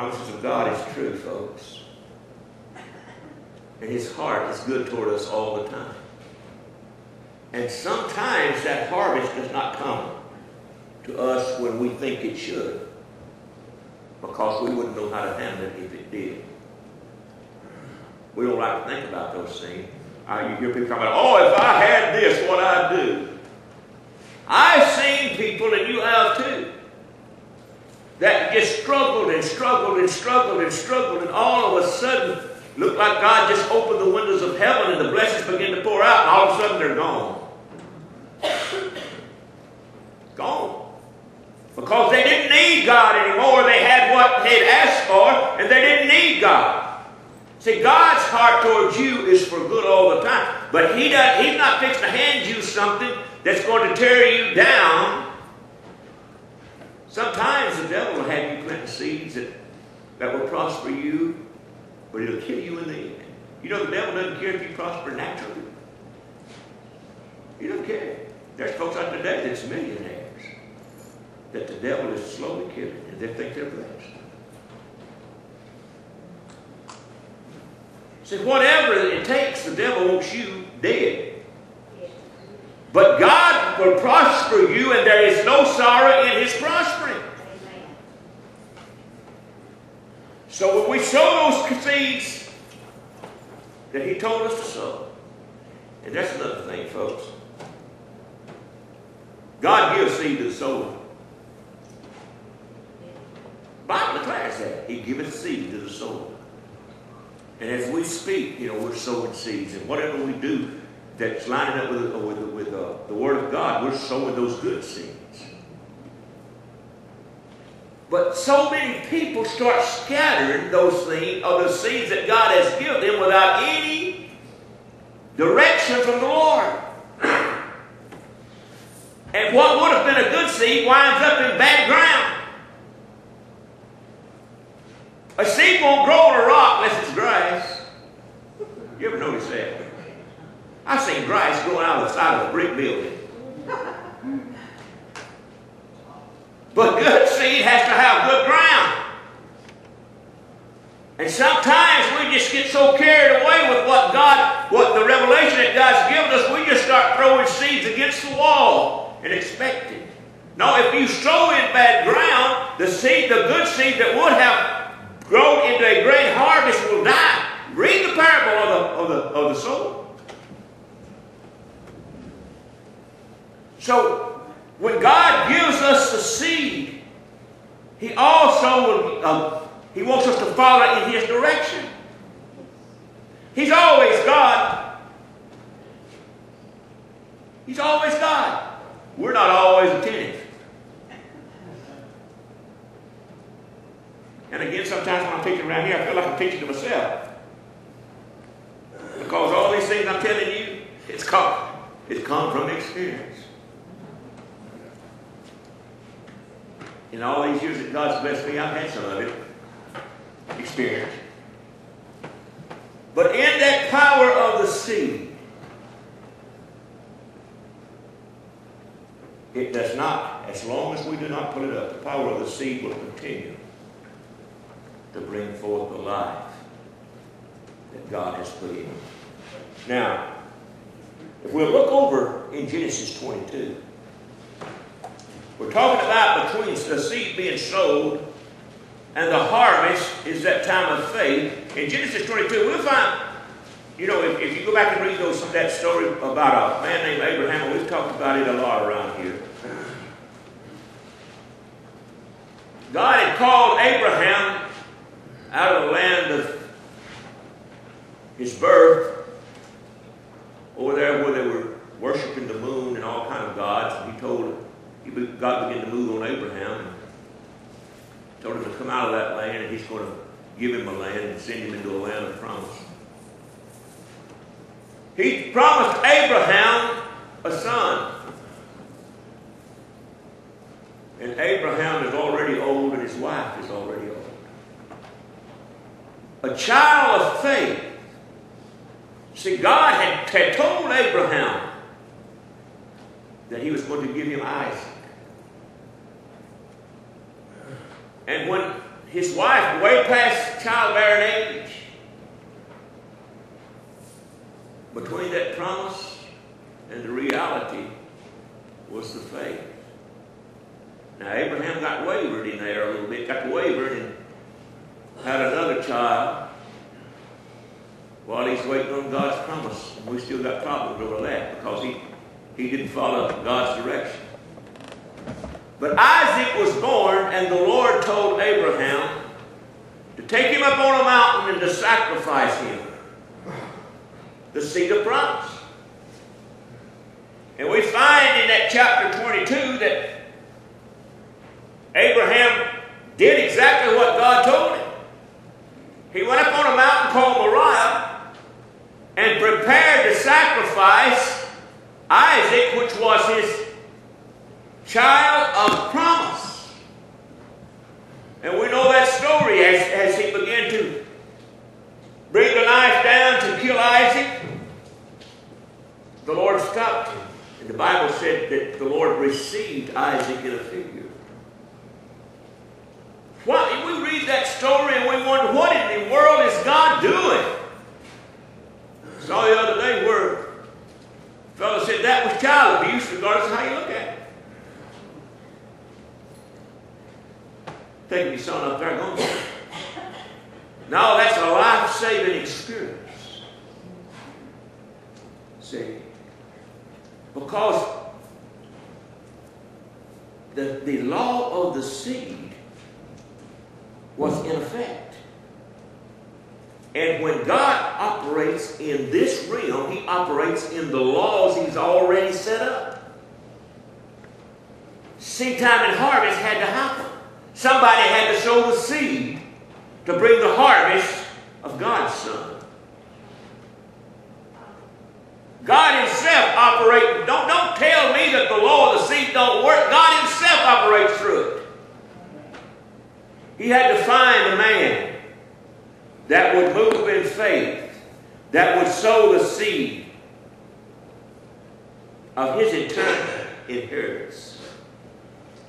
promises of God is true, folks. And his heart is good toward us all the time. And sometimes that harvest does not come to us when we think it should, because we wouldn't know how to handle it if it did. We don't like to think about those things. You hear people talking about, oh, if I had this, what I'd do. I've seen people, and you have too, that just struggled and struggled and struggled and struggled, and all of a sudden looked like God just opened the windows of heaven and the blessings began to pour out, and all of a sudden they're gone. Gone. Because they didn't need God anymore. They had what they'd asked for, and they didn't need God. See, God's heart towards you is for good all the time. But He's not fixing to hand you something that's going to tear you down. Sometimes the devil will have you plant seeds that will prosper you, but it'll kill you in the end. You know the devil doesn't care if you prosper naturally. He doesn't care. There's folks out today that's millionaires that the devil is slowly killing, and they think they're blessed. See, whatever it takes, the devil wants you dead. But God will prosper you, and there is no sorrow in His prospering. Amen. So when we sow those seeds that He told us to sow, and that's another thing, folks. God gives seed to the sower. The Bible declares that. He giveth seed to the sower. And as we speak, we're sowing seeds. And whatever we do that's lining up with the Word of God, we're sowing those good seeds. But so many people start scattering those things, or the seeds that God has given them, without any direction from the Lord. And what would have been a good seed winds up in bad ground. A seed won't grow on a rock unless it's grass. You ever notice that? I've seen grass growing out of the side of a brick building. But good seed has to have good ground. And sometimes we just get so carried away with what the revelation that God's given us, we just start throwing seeds against the wall and expecting. No, if you sow in bad ground, the good seed that would have grown into a great harvest will die. Read the parable of the sower. So, when God gives us the seed, He also He wants us to follow in His direction. He's always God. He's always God. We're not always attentive. And again, sometimes when I'm teaching around here, I feel like I'm teaching to myself. Because all these things I'm telling you, it's come from experience. In all these years that God's blessed me, I've had some of it. Experience. But in that power of the seed, it does not, as long as we do not put it up, the power of the seed will continue to bring forth the life that God has put in. Now, if we'll look over in Genesis 22, we're talking about between the seed being sowed and the harvest is that time of faith. In Genesis 22, we'll find, if you go back and read that story about a man named Abraham, we've talked about it a lot around here. God had called Abraham out of the land of his birth, over there where they were worshiping the moon and all kinds of gods. And God began to move on Abraham and told him to come out of that land, and He's going to give him a land and send him into a land of promise. He promised Abraham a son. And Abraham is already old, and his wife is already old. A child of faith. See, God had told Abraham that He was going to give him Isaac. And when his wife, way past childbearing age. Between that promise and the reality was the faith. Now, Abraham got wavered in there a little bit, got wavered and had another child while he's waiting on God's promise. And we still got problems over that because he didn't follow God's direction. But Isaac was born, and the Lord told Abraham to take him up on a mountain and to sacrifice him, the seed of promise. And we find in that chapter 22 that Abraham did exactly what God told him. He went up on a mountain called Moriah and prepared to sacrifice Isaac, which was his child of promise. And we know that story as he began to bring the knife down to kill Isaac. The Lord stopped him. And the Bible said that the Lord received Isaac in a figure. We read that story and we wonder, what in the world is God doing? I saw the other day where a fellow said that was child abuse, regardless of how you look at it. Taking his son up there going, no, that's a life-saving experience. See? Because the law of the seed was in effect. And when God operates in this realm, he operates in the laws he's already set up. Seed time and harvest had to happen. Somebody had to sow the seed to bring the harvest of God's Son. God himself operates. Don't tell me that the law of the seed don't work. God himself operates through it. He had to find a man that would move in faith, that would sow the seed of his eternal inheritance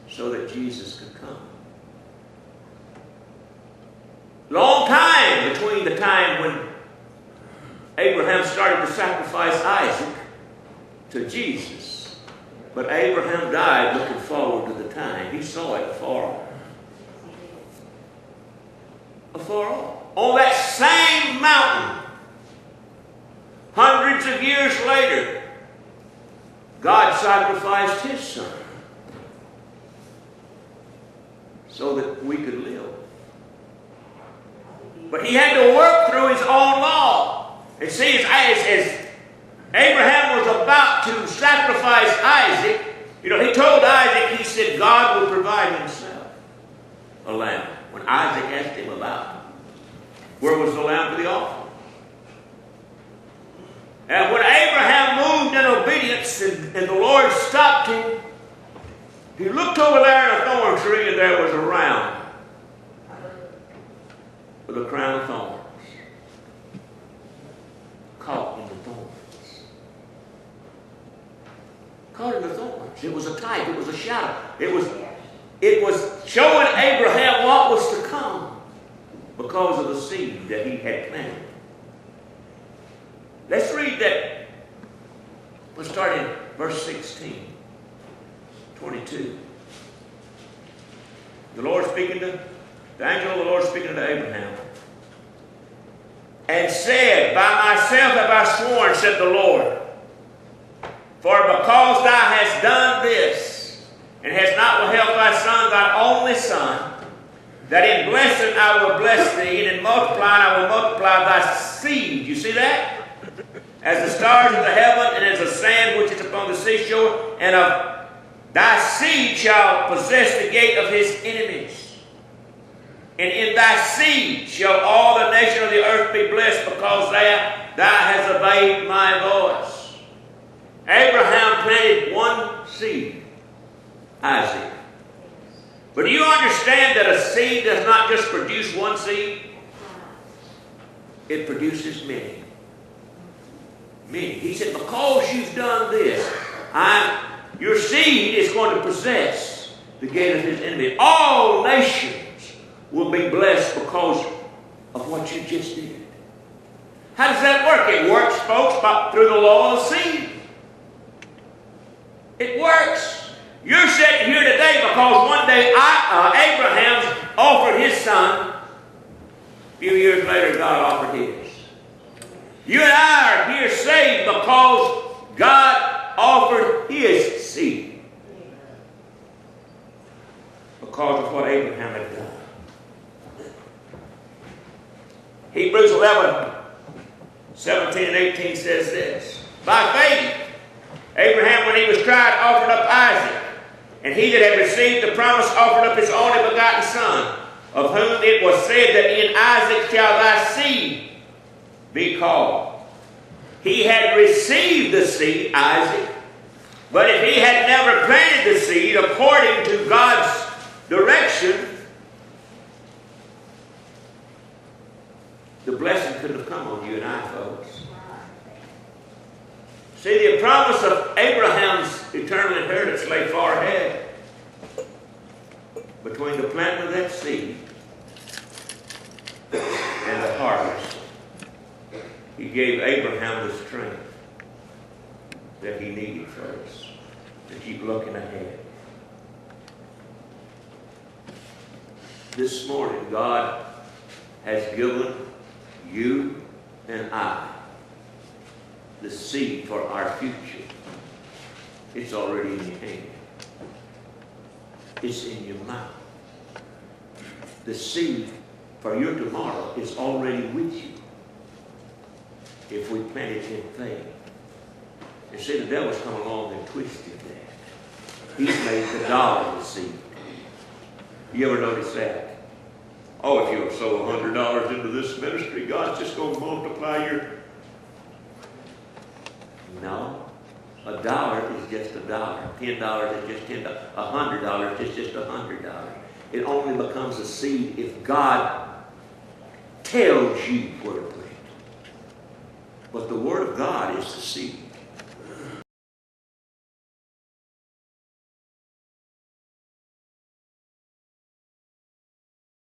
so that Jesus could come. Long time between the time when Abraham started to sacrifice Isaac to Jesus. But Abraham died looking forward to the time. He saw it afar off. Afar off. On that same mountain, hundreds of years later, God sacrificed his son so that we could live. But he had to work through his own law. And see, as Abraham was about to sacrifice Isaac, he told Isaac, he said, God will provide himself a lamb. When Isaac asked him about where was the lamb for the offering. And when Abraham moved in obedience and the Lord stopped him, he looked over there in a thorn tree and there was a ram with a crown of thorns. Caught in the thorns. Caught in the thorns. It was a type. It was a shadow. It was showing Abraham what was to come because of the seed that he had planted. Let's read that. We'll start in verse 16, 22. The angel of the Lord speaking to Abraham. And said, by myself have I sworn, said the Lord, for because thou hast done this, and hast not withheld thy son, thy only son, that in blessing I will bless thee, and in multiplying I will multiply thy seed. You see that? As the stars of the heaven, and as the sand which is upon the seashore, and of thy seed shall possess the gate of his enemies. And in thy seed shall all the nations of the earth be blessed, because thou hast obeyed my voice. Abraham planted one seed, Isaac. But do you understand that a seed does not just produce one seed? It produces many. Many. He said, because you've done this, your seed is going to possess the gate of his enemy. All nations will be blessed because of what you just did. How does that work? It works, folks, through the law of seed. It works. You're sitting here today because one day Abraham offered his son. A few years later, God offered his. You and I are here saved because God offered his seed. Because of what Abraham had done. Hebrews 11, 17 and 18 says this. By faith, Abraham, when he was tried, offered up Isaac. And he that had received the promise offered up his only begotten son, of whom it was said that in Isaac shall thy seed be called. He had received the seed, Isaac, but if he had never planted the seed according to God's direction, the blessing couldn't have come on you and I, folks. See, the promise of Abraham's eternal inheritance lay far ahead. Between the planting of that seed and the harvest, he gave Abraham the strength that he needed first to keep looking ahead. This morning, God has given you and I the seed for our future. It's already in your hand. It's in your mouth. The seed for your tomorrow is already with you if we plant it in faith. And see, the devil's come along and twisted that. He's made the dollar the seed. You ever notice that? Oh, if you'll sow $100 into this ministry, God's just going to multiply your... No. $1 is just $1. $10 is just $10. $100 is just $100. It only becomes a seed if God tells you where to put it. But the Word of God is the seed.